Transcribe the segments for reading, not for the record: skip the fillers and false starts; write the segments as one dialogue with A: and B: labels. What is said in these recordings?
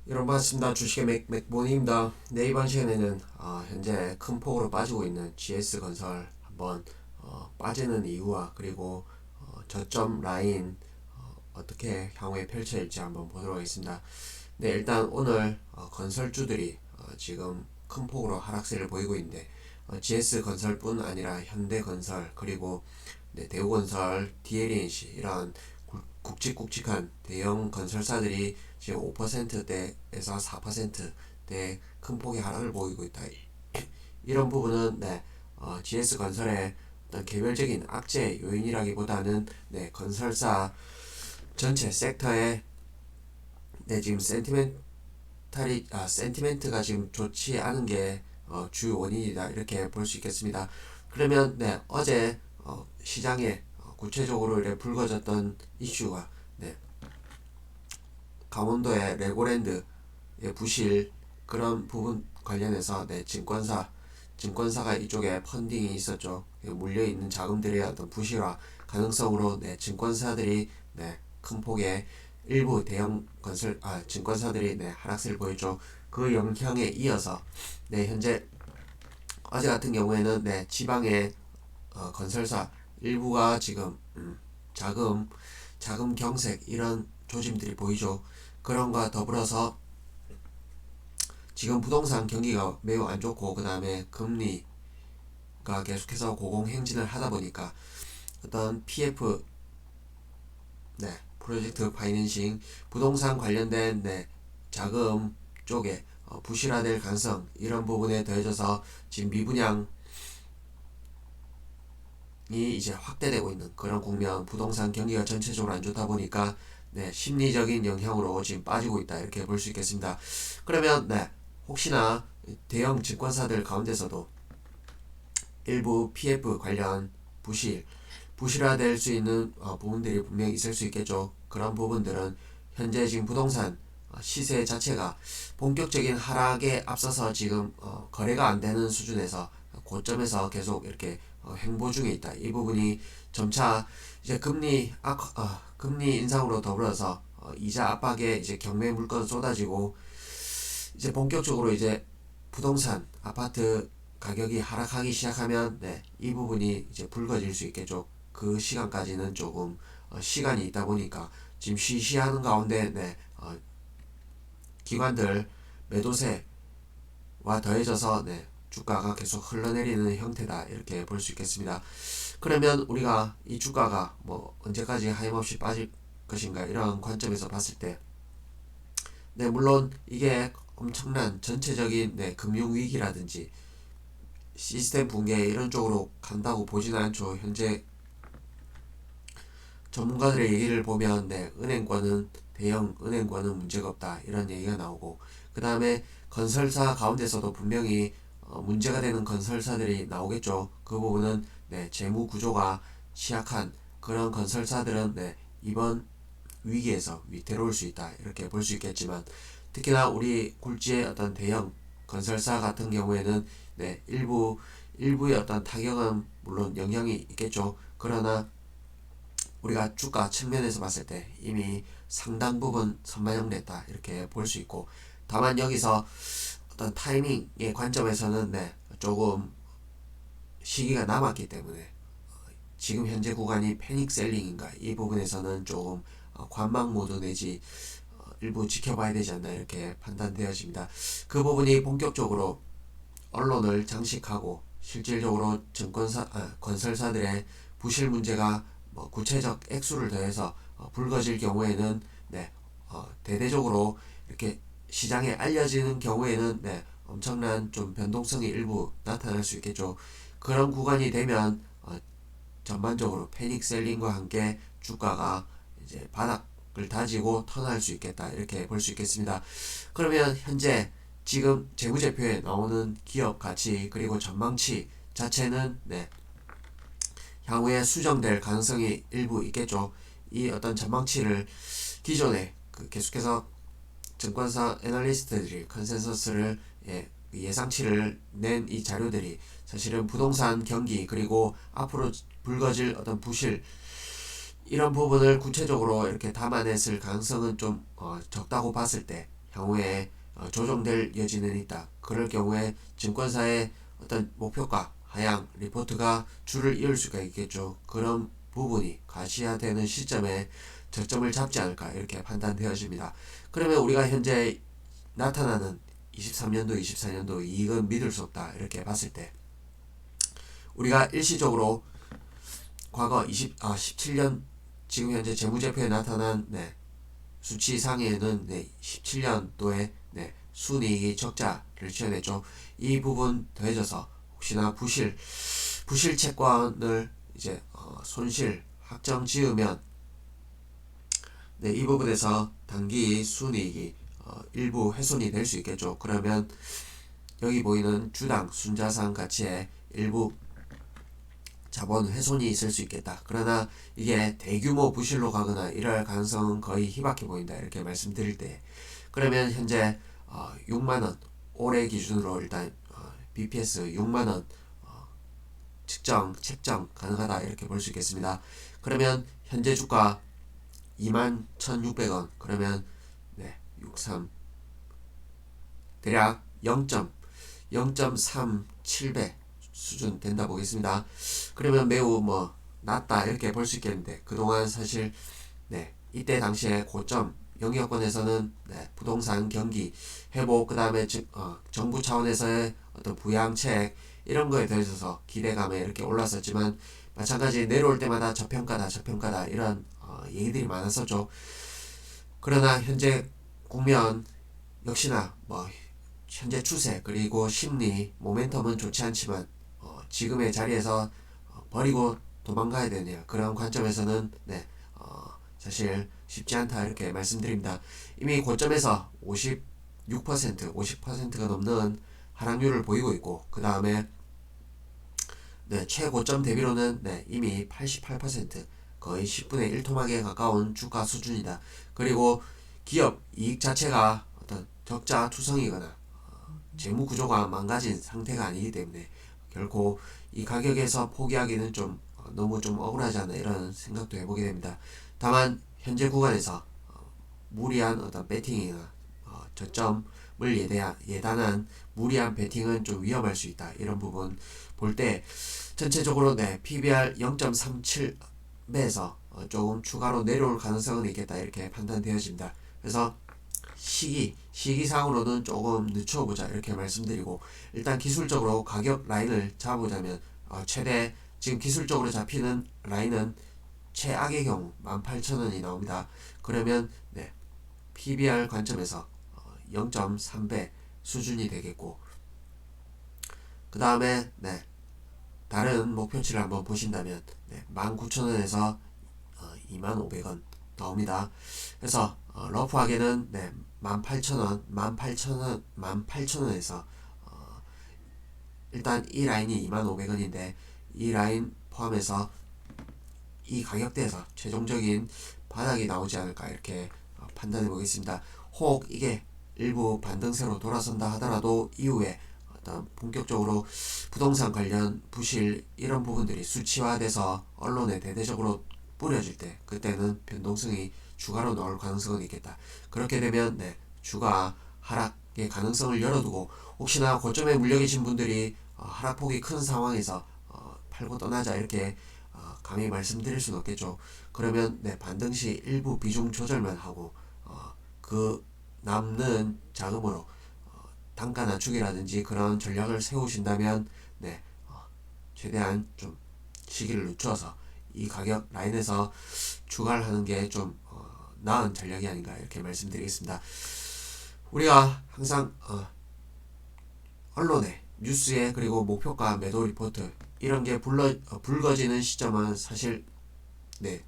A: 여러분 반갑습니다. 주식의 맥모닝입니다. 네, 이번 시간에는 현재 큰 폭으로 빠지고 있는 GS건설 한번 빠지는 이유와 그리고 저점 라인 어떻게 향후에 펼쳐질지 한번 보도록 하겠습니다. 네, 일단 오늘 건설주들이 지금 큰 폭으로 하락세를 보이고 있는데 GS건설뿐 아니라 현대건설 그리고 네, 대우건설, DLNC 이런 굵직굵직한 대형 건설사들이 지금 5%대에서 4%대 큰 폭의 하락을 보이고 있다. 이런 부분은 네, GS건설의 어떤 개별적인 악재 요인이라기보다는 네, 건설사 전체 섹터의 네, 지금 센티멘트가 지금 좋지 않은 게 주 원인이다 이렇게 볼 수 있겠습니다. 그러면 네, 어제 시장에 구체적으로 이렇게 불거졌던 이슈가 네, 강원도의 레고랜드의 부실 그런 부분 관련해서 네, 증권사가 이쪽에 펀딩이 있었죠. 물려 있는 자금들의 어떤 부실화 가능성으로 네, 증권사들이 네, 큰 폭의 일부 대형 증권사들이 네, 하락세를 보였죠. 그 영향에 이어서 네, 현재 어제 같은 경우에는 네, 지방의 건설사 일부가 지금 자금 경색 이런 조짐들이 보이죠. 그런 거 더불어서 지금 부동산 경기가 매우 안 좋고 그 다음에 금리가 계속해서 고공행진을 하다 보니까 어떤 PF 네, 프로젝트 파이낸싱 부동산 관련된 네, 자금 쪽에 부실화될 가능성 이런 부분에 더해져서 지금 미분양 이 이제 확대되고 있는 그런 국면 부동산 경기가 전체적으로 안 좋다 보니까 네, 심리적인 영향으로 지금 빠지고 있다 이렇게 볼 수 있겠습니다. 그러면 네, 혹시나 대형 증권사들 가운데서도 일부 PF 관련 부실화될 수 있는 부분들이 분명히 있을 수 있겠죠. 그런 부분들은 현재 지금 부동산 시세 자체가 본격적인 하락에 앞서서 지금 거래가 안 되는 수준에서 고점에서 계속 이렇게 횡보 중에 있다. 이 부분이 점차 이제 금리 인상으로 더불어서 이자 압박에 이제 경매 물건 쏟아지고 이제 본격적으로 이제 부동산 아파트 가격이 하락하기 시작하면 네, 이 부분이 이제 불거질 수 있겠죠. 그 시간까지는 조금 시간이 있다 보니까 지금 쉬쉬하는 가운데 네, 기관들 매도세와 더해져서 네, 주가가 계속 흘러내리는 형태다 이렇게 볼 수 있겠습니다. 그러면 우리가 이 주가가 뭐 언제까지 하염없이 빠질 것인가 이런 관점에서 봤을 때 네, 물론 이게 엄청난 전체적인 네, 금융위기라든지 시스템 붕괴 이런 쪽으로 간다고 보지는 않죠. 현재 전문가들의 얘기를 보면 네, 대형 은행권은 문제가 없다 이런 얘기가 나오고 그 다음에 건설사 가운데서도 분명히 문제가 되는 건설사들이 나오겠죠. 그 부분은 네, 재무 구조가 취약한 그런 건설사들은 네, 이번 위기에서 위태로울 수 있다 이렇게 볼 수 있겠지만 특히나 우리 굴지의 어떤 대형 건설사 같은 경우에는 네, 일부의 어떤 타격은 물론 영향이 있겠죠. 그러나 우리가 주가 측면에서 봤을 때 이미 상당 부분 선반영됐다 이렇게 볼 수 있고 다만 여기서 어떤 타이밍의 관점에서는 네, 조금 시기가 남았기 때문에 지금 현재 구간이 패닉 셀링인가 이 부분에서는 조금 관망 모드 내지 일부 지켜봐야 되지 않나 이렇게 판단되어집니다. 그 부분이 본격적으로 언론을 장식하고 실질적으로 건설사들의 부실 문제가 뭐 구체적 액수를 더해서 불거질 경우에는 네, 대대적으로 이렇게 시장에 알려지는 경우에는 네, 엄청난 좀 변동성이 일부 나타날 수 있겠죠. 그런 구간이 되면 전반적으로 패닉 셀링과 함께 주가가 이제 바닥을 다지고 턴할 수 있겠다 이렇게 볼 수 있겠습니다. 그러면 현재 지금 재무제표에 나오는 기업 가치 그리고 전망치 자체는 네, 향후에 수정될 가능성이 일부 있겠죠. 이 어떤 전망치를 기존에 계속해서 증권사 애널리스트들이 컨센서스를 예상치를 낸 이 자료들이 사실은 부동산 경기 그리고 앞으로 불거질 어떤 부실 이런 부분을 구체적으로 이렇게 담아냈을 가능성은 좀 적다고 봤을 때 향후에 조정될 여지는 있다. 그럴 경우에 증권사의 어떤 목표가 하향 리포트가 줄을 이을 수가 있겠죠. 그런 부분이 가시화되는 시점에 저점을 잡지 않을까 이렇게 판단되어집니다. 그러면 우리가 현재 나타나는 23년도, 24년도 이익은 믿을 수 없다 이렇게 봤을 때 우리가 일시적으로 과거 17년 지금 현재 재무제표에 나타난 수치 상에는 17년도에 순이익이 적자를 지어냈죠. 이 부분 더해져서 혹시나 부실 채권을 이제 손실 확정 지으면 이 부분에서 단기 순이익이 일부 훼손이 될 수 있겠죠. 그러면 여기 보이는 주당 순자산 가치에 일부 자본 훼손이 있을 수 있겠다. 그러나 이게 대규모 부실로 가거나 이럴 가능성은 거의 희박해 보인다. 이렇게 말씀드릴 때 그러면 현재 6만원 올해 기준으로 일단 BPS 6만원 책정 가능하다 이렇게 볼 수 있겠습니다. 그러면 현재 주가 21,600원 그러면 63 대략 0.370배 수준 된다 보겠습니다. 그러면 매우 낮다 이렇게 볼 수 있겠는데 그동안 사실 이때 당시에 고점 영역권에서는 부동산 경기 회복 그 다음에 정부 차원에서의 어떤 부양책 이런 거에 대해서 기대감에 이렇게 올랐었지만 마찬가지 내려올 때마다 저평가다 이런 얘기들이 많았었죠. 그러나 현재 국면 역시나 현재 추세 그리고 심리 모멘텀은 좋지 않지만 지금의 자리에서 버리고 도망가야 되느냐 그런 관점에서는 사실 쉽지 않다 이렇게 말씀드립니다. 이미 고점에서 50%가 넘는 하락률을 보이고 있고 그 다음에 최고점 대비로는 이미 88% 거의 10분의 1 토막에 가까운 주가 수준이다. 그리고 기업 이익 자체가 어떤 적자 투성이거나 재무 구조가 망가진 상태가 아니기 때문에 결코 이 가격에서 포기하기는 너무 억울하지 않나 이런 생각도 해보게 됩니다. 다만 현재 구간에서 무리한 어떤 배팅이나 저점을 예단한 무리한 배팅은 좀 위험할 수 있다. 이런 부분 볼 때 전체적으로 PBR 0.37배에서 조금 추가로 내려올 가능성은 있겠다 이렇게 판단되어집니다. 그래서 시기상으로는 조금 늦춰보자 이렇게 말씀드리고 일단 기술적으로 가격 라인을 잡아보자면 최대 지금 기술적으로 잡히는 라인은 최악의 경우 18,000원이 나옵니다. 그러면 PBR 관점에서 0.3배 수준이 되겠고 그 다음에 다른 목표치를 한번 보신다면 19,000원에서 25,000원 나옵니다. 그래서 러프하게는 18,000원에서 일단 이 라인이 25,000원인데 이 라인 포함해서 이 가격대에서 최종적인 바닥이 나오지 않을까 이렇게 판단해 보겠습니다. 혹 이게 일부 반등세로 돌아선다 하더라도 이후에 어떤 본격적으로 부동산 관련 부실 이런 부분들이 수치화돼서 언론에 대대적으로 뿌려질 때 그때는 변동성이 주가로 나올 가능성은 있겠다. 그렇게 되면 주가 하락의 가능성을 열어두고 혹시나 고점에 물려 계신 분들이 하락폭이 큰 상황에서 팔고 떠나자 이렇게 감히 말씀드릴 수는 없겠죠. 그러면 반등 시 일부 비중 조절만 하고 그 남는 자금으로 단가 낮추기라든지 그런 전략을 세우신다면 최대한 좀 시기를 늦춰서 이 가격 라인에서 추가를 하는 게 좀 나은 전략이 아닌가 이렇게 말씀드리겠습니다. 우리가 항상 언론에 뉴스에 그리고 목표가 매도 리포트 이런 게 불거지는 시점은 사실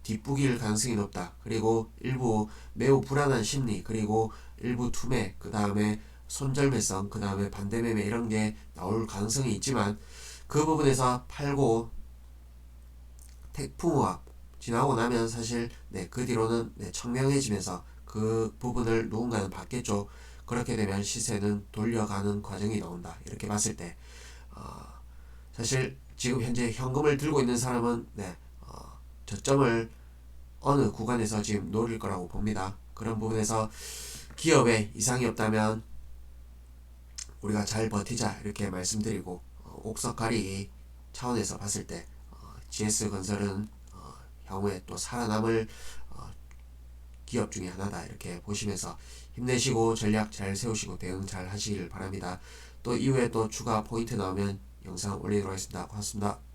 A: 뒷북일 가능성이 높다. 그리고 일부 매우 불안한 심리 그리고 일부 투매 그 다음에 손절매성 그 다음에 반대매매 이런 게 나올 가능성이 있지만 그 부분에서 팔고 태풍우합 지나고 나면 사실 그 뒤로는 청명해지면서 그 부분을 누군가는 받겠죠. 그렇게 되면 시세는 돌려가는 과정이 나온다. 이렇게 봤을 때 사실 지금 현재 현금을 들고 있는 사람은 저점을 어느 구간에서 지금 노릴 거라고 봅니다. 그런 부분에서 기업에 이상이 없다면 우리가 잘 버티자 이렇게 말씀드리고 옥석가리 차원에서 봤을 때 GS건설은 향후에 또 살아남을 기업 중에 하나다 이렇게 보시면서 힘내시고 전략 잘 세우시고 대응 잘 하시길 바랍니다. 또 이후에 또 추가 포인트 나오면 영상 올리도록 하겠습니다. 고맙습니다.